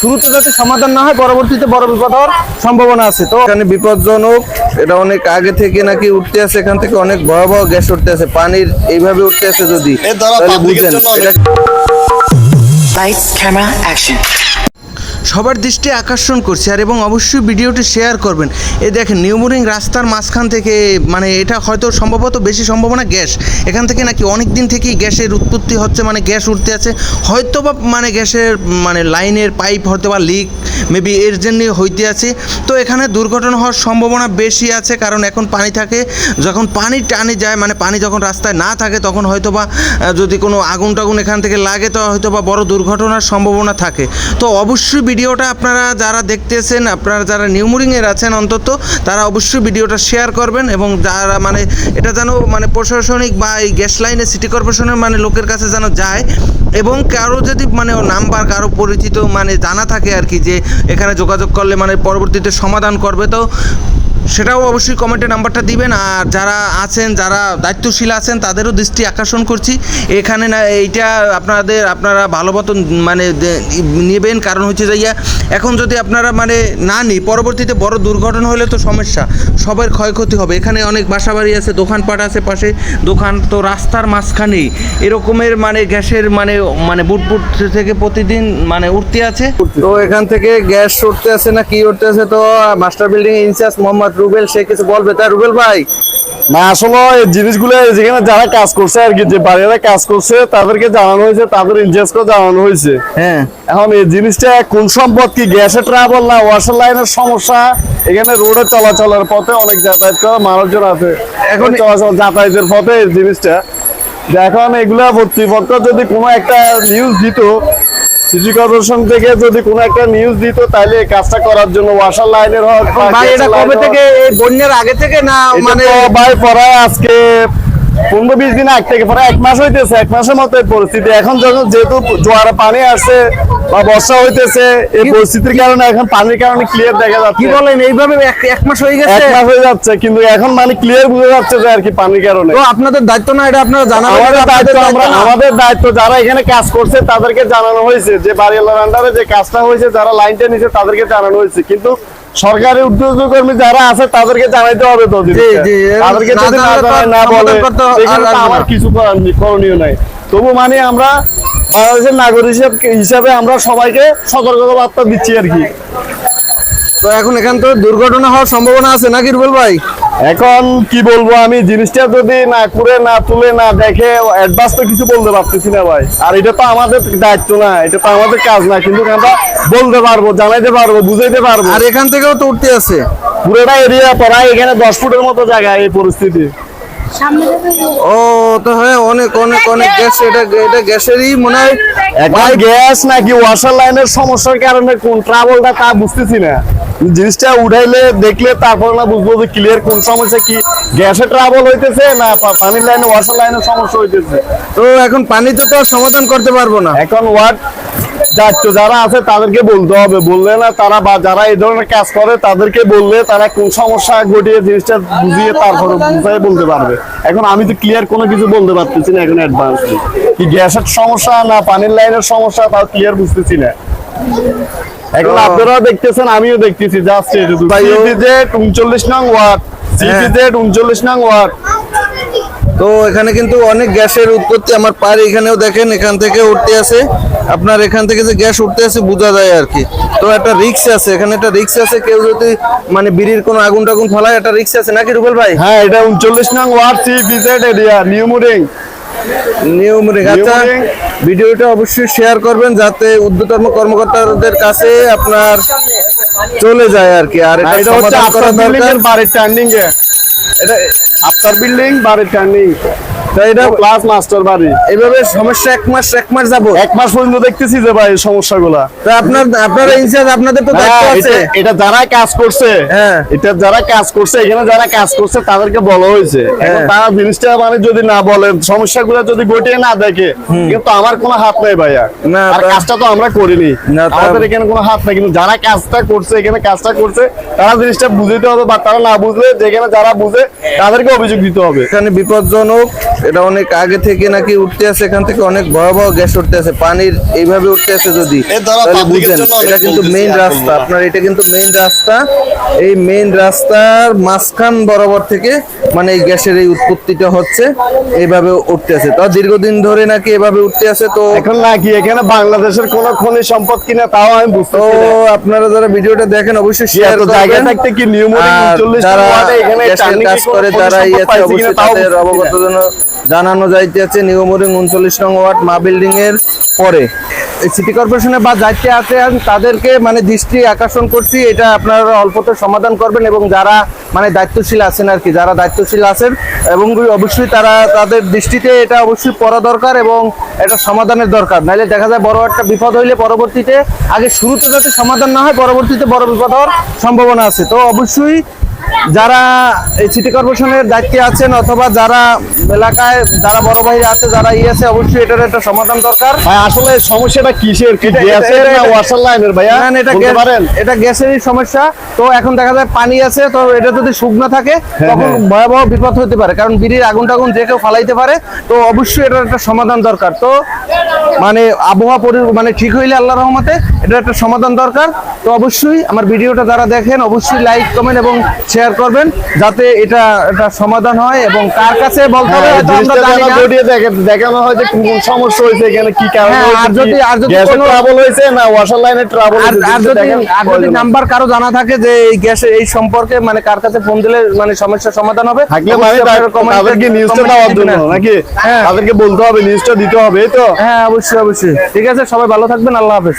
শুরুতে যাতে সমাধান না হয়, পরবর্তীতে বড় বিপদ হওয়ার সম্ভাবনা আছে। তো এখানে বিপজ্জনক, এটা অনেক আগে থেকে নাকি উঠতে আছে, এখান থেকে অনেক ভয়াবহ গ্যাস উঠতে আছে, পানির এইভাবে উঠতে আছে যদি, তাহলে বুঝেন Lights, camera, action. সবার দৃষ্টি আকর্ষণ করছে আর এবং অবশ্যই ভিডিওটি শেয়ার করবেন। এই দেখেন নিউমোরিং রাস্তার মাঝখান থেকে, মানে এটা হয়তো সম্ভবত বেশি সম্ভাবনা গ্যাস, এখান থেকে নাকি অনেক দিন থেকেই গ্যাসের উৎপত্তি হচ্ছে, মানে গ্যাস উঠতে আছে, হয়তো বা মানে গ্যাসের মানে লাইনের পাইপ হয়তো বা লিক মেবি এর জন্য হইতে আছে। তো এখানে দুর্ঘটনা হওয়ার সম্ভাবনা বেশি আছে, কারণ এখন পানি থাকে, যখন পানি টানে যায়, মানে পানি যখন রাস্তায় না থাকে তখন হয়তো বা যদি কোনো আগুন টাগুন এখান থেকে লাগে তো হয়তো বা বড় দুর্ঘটনার সম্ভাবনা থাকে। তো অবশ্যই ভিডিওটা আপনারা যারা দেখতেছেন, আপনারা যারা নিউমোরিংয়ের আছেন অন্তত, তারা অবশ্যই ভিডিওটা শেয়ার করবেন এবং যারা মানে এটা যেন মানে প্রশাসনিক বা এই গ্যাস লাইনে সিটি কর্পোরেশনের মানে লোকের কাছে যেন যায়, এবং কারো যদি মানে নাম্বার কারো পরিচিত মানে জানা থাকে আর কি, যে এখানে যোগাযোগ করলে মানে পরবর্তীতে সমাধান করবে, তো সেটাও অবশ্যই কমেন্টে নাম্বারটা দিবেন। আর যারা আছেন, যারা দায়িত্বশীল আছেন, তাদেরও দৃষ্টি আকর্ষণ করছি এখানে না, এইটা আপনারা ভালো মতন মানে নেবেন, কারণ হচ্ছে যাইয়া এখন যদি আপনারা মানে না নিই, পরবর্তীতে বড় দুর্ঘটনা হলে তো সমস্যা, সবার ক্ষয়ক্ষতি হবে। এখানে অনেক বাসাবাড়ি আছে, দোকানপাট আছে, পাশে দোকান, তো রাস্তার মাঝখানেই এরকমের মানে গ্যাসের মানে বুটবুট থেকে প্রতিদিন মানে উঠতে আছে। তো এখান থেকে গ্যাস উঠতে আছে না কি উঠতে আছে, তো master building incharge Mohammad Rubel সে কিছু বলবে। তাই রুবেল ভাই, না আসলে এই জিনিসগুলো যেখানে যারা কাজ করছে আর কি, যে বাড়িরা কাজ করছে তাদেরকে জানানো হয়েছে, তাদের ইনচার্জকেও জানানো হয়েছে। হ্যাঁ, এখন এই জিনিসটা কোন সম্পদ, কি গ্যাসের ট্রাবল না ওয়াশার লাইনের সমস্যা, এখানে রোডে চলাচলের পথে অনেক যাতায়াত করা মানুষজন আছে, এখন চলাচল যাতায়াতের পথে এই জিনিসটা। এখন এগুলা কর্তৃপক্ষ যদি কোনো একটা নিউজ দিত, সিটি কর্পোরেশন থেকে যদি কোনো একটা নিউজ দিত, তাহলে এই কাজটা করার জন্য ওয়াশার লাইনের হোক, ভাই এটা কবে থেকে, এই বন্যার আগে থেকে না মানে ভাই পরে আজকে 15-20 দিন আগ থেকে, পরে 1 মাস হইতেছে, 1 মাসের মতো পরিস্থিতি। এখন যখন যেহেতু জোয়ারে পানি আসছে বা বর্ষা হইতেছে, এই পরিস্থিতির কারণে এখন পানির কারণে ক্লিয়ার দেখা যাচ্ছে। কি বলেন, এইভাবে এক মাস হয়ে গেছে? 1 মাস হয়ে যাচ্ছে, কিন্তু এখন মানে ক্লিয়ার বোঝা যাচ্ছে যে আর কি পানির কারণে। তো আপনাদের দায়িত্ব না এটা, আপনারা জানাবেন। আমাদের দায়িত্ব, যারা এখানে কাজ করছে তাদেরকে জানানো হয়েছে, যে বাড়িওয়ালার আন্ডারে যে কাজটা হয়েছে, যারা লাইনটা নিচ্ছে তাদেরকে জানানো হয়েছে, কিন্তু সরকারি উদ্যোগ কর্মী যারা আছে তাদেরকে জানাইতে হবে। তো তাদেরকে যদি না বলে, আমার কিছু করণীয় নাই। তবু মানে আমরা বাংলাদেশের নাগরিক হিসাবে আমরা সবাইকে সতর্কতা বার্তা দিচ্ছি আর কি। তো এখন এখান তো দুর্ঘটনা হওয়ার সম্ভাবনা আছে নাকি রুবেল ভাই? এখন কি বলবো, আমি জিনিসটা যদি না করে, না তুলে, না দেখে অ্যাডভান্স তো কিছু বলতে পারতেছি না ভাই। আর এটা তো আমাদের দায়িত্ব না, এটা তো আমাদের কাজ না, কিন্তু আমরা বলতে পারবো, জানাইতে পারবো, বুঝাইতে পারবো। আর এখান থেকেও তো উঠতে আছে পুরোটা এরিয়া প্রায় এখানে 10 ফুটের মতো জায়গা এই পরিস্থিতি। ও তো হ্যাঁ, অনেক অনেক অনেক গ্যাস, এটা গ্যাসেরই মনে হয়। এখন গ্যাস নাকি ওয়াশার লাইনের সমস্যার কারণে কোন ট্রাবলটা তা বুঝতেছি না। জিনিসটা উঠাইলে দেখলে তারপর না বুঝবো যে ক্লিয়ার কোন সমস্যা, কি গ্যাসের ট্রাবল হইতেছে না পানির লাইনে ওয়াশার লাইনের সমস্যা হইতেছে। তো এখন পানিতে তো আর সমাধান করতে পারবো না। এখন ওয়ার্ড দায়িত্ব যারা আছে তাদেরকে বলতে হবে, বললে না তারা, বা যারা এই ধরনের কাজ করে তাদেরকে বললে তারা কোন সমস্যা ঘটিয়ে জিনিসটা বুঝিয়ে তারপরে বুঝাই বলতে পারবে। এখন আমি তো ক্লিয়ার কোনো কিছু বলতে পারতেছি না এখন অ্যাডভান্স, কি গ্যাসের সমস্যা না পানির লাইনের সমস্যা তাও ক্লিয়ার বুঝতেছি না। এখন আপনারাও দেখতেছেন, আমিও দেখতেছি, জাস্ট 39 নং ওয়ার্ড, 39 নং ওয়ার্ড। তো এখানে কিন্তু অনেক গ্যাসের উৎপত্তি, আমার পার এখানেও দেখেন, এখান থেকে উঠতে আছে, আপনার এখান থেকে যে গ্যাস উঠতে আছে বোঝা যায় আর কি। তো একটা রিক্স আছে, এখানে একটা রিক্স আছে, কেউ যদি মানে বিড়ির কোনো আগুন টাগুন ফলায়, একটা রিক্স আছে নাকি রুবেল ভাই? হ্যাঁ, এটা 39 নং ওয়ার্ড, সিপিজেড এরিয়া, নিউমোরিং। আচ্ছা, ভিডিওটা অবশ্যই শেয়ার করবেন যাতে ঊর্ধ্বতন কর্মকর্তাদের কাছে আপনার চলে যায় আর কি। আর এটা হচ্ছে আপনার বিল্ডিং বাড়ির টার্নিং এ, এটা আপনার বিল্ডিং বাড়ির টার্নিং, এটা ক্লাস মাস্টার বাড়ি। এইভাবে সমস্যা এক মাস যাবো, 1 মাস পর্যন্ত দেখতেছি যে ভাই সমস্যাগুলা। তো আপনারা ইনচার্জ, আপনাদের তো দায়িত্ব আছে। এটা যারা কাজ করছে, হ্যাঁ, এটা যারা কাজ করছে, এখানে যারা কাজ করছে তাদেরকে বলা হয়েছে। এখন তারা জিনিসটা মানে যদি না বলেন, সমস্যাগুলো যদি ঘটিয়ে না দেখে, কিন্তু আমার কোনো হাত নাই ভাইয়া। আর কাজটা তো আমরা করিনি, আমাদের এখানে কোনো হাত নাই, কিন্তু যারা কাজটা করছে, এখানে কাজটা করছে, তারা জিনিসটা বুঝতে হবে, বা তারা না বুঝলে যেখানে যারা বুঝে তাদেরকে অভিযোগ দিতে হবে। এখানে বিপজ্জনক, এটা অনেক আগে থেকে নাকি উঠতে আছে, এখান থেকে অনেক ভয়াবহ গ্যাস উঠতে আছে, পানির এইভাবে উঠতে আছে যদি, তাহলে বুঝেন এটা কিন্তু মেইন রাস্তা। আপনার এটা কিন্তু মেইন রাস্তা, এই মেইন রাস্তার মাঝখান বরাবর থেকে মানে এই গ্যাসের এই উৎপত্তিটা হচ্ছে, এইভাবে উঠতে আছে। তো দীর্ঘদিন ধরে নাকি এভাবে উঠতে আছে। তো এখন নাকি এখানে বাংলাদেশের কোন খনিজ সম্পদ কিনা তাও আমি বুঝতে তো আপনারা যারা ভিডিওটা দেখেন অবশ্যই শেয়ার জায়গা করবেন। থাকতে কি নিউমোনিক আর 39 যারা ওয়ার্ডে এখানে গ্যাসের কাজ করে যারা অবশ্যই তাদের অবগত জন্য জানানো যাইতে আছে। নিউমোরিং 39 নং ওয়ার্ড মা বিল্ডিং এর পরে এই সিটি কর্পোরেশনে বা দায়িত্বে আছেন তাদেরকে মানে দৃষ্টি আকর্ষণ করছি, এটা আপনারা অল্পতে সমাধান করবেন। এবং যারা মানে দায়িত্বশীল আছেন আর কি, যারা দায়িত্বশীল আছেন এবং অবশ্যই তারা তাদের দৃষ্টিতে এটা অবশ্যই পড়া দরকার এবং এটা সমাধানের দরকার। নাহলে দেখা যায় বড় একটা বিপদ হইলে পরবর্তীতে আগে শুরুতে যাতে সমাধান না হয়, পরবর্তীতে বড় বিপদ হওয়ার সম্ভাবনা আছে। তো অবশ্যই যারা এই সিটি কর্পোরেশনের দায়িত্বে আছেন অথবা যারা এলাকায় যারা বড় ভাই আছে, যারা আছে, অবশ্যই এটার একটা সমাধান দরকার। ভাই আসলে সমস্যাটা কিসের, কি গ্যাসের না ওয়াটার লাইনের ভাইয়া? না, এটা বলতে পারেন? এটা গ্যাসেরই সমস্যা। তো এখন দেখা যায় পানি আছে, তো এটা যদি শুকনো থাকে তখন ভয়াবহ বিপদ হতে পারে, কারণ বিড়ির আগুন টাগুন যে কেউ ফালাইতে পারে। তো অবশ্যই এটার একটা সমাধান দরকার। তো মানে আবহাওয়া মানে ঠিক হইলে আল্লাহর রহমতে এটার একটা সমাধান দরকার। তো অবশ্যই আমার ভিডিওটা যারা দেখেন অবশ্যই লাইক কমেন্ট এবং শেয়ার করবেন যাতে এটা একটা সমাধান হয়। এবং কার কাছে বলতে হবে হয়তো আমরা জানি না। দেখানো হয় যে কোন সমস্যা হয়েছে, এখানে কি কারণে হ্যাঁ, হয়েছে, আর যদি গ্যাসের কোনো ট্রাবল হয়েছে না ওয়াটার লাইনের ট্রাবল হয়েছে, আর যদি নাম্বার কারো জানা থাকে যে এই গ্যাসের এই সম্পর্কে মানে কার কাছে ফোন দিলে মানে সমস্যার সমাধান হবে, থাকলে মানে তাদেরকে নিউজটা দেওয়ার জন্য নাকি তাদেরকে বলতে হবে, নিউজটা দিতে হবে। তো হ্যাঁ, অবশ্যই অবশ্যই। ঠিক আছে, সবাই ভালো থাকবেন, আল্লাহ হাফেজ।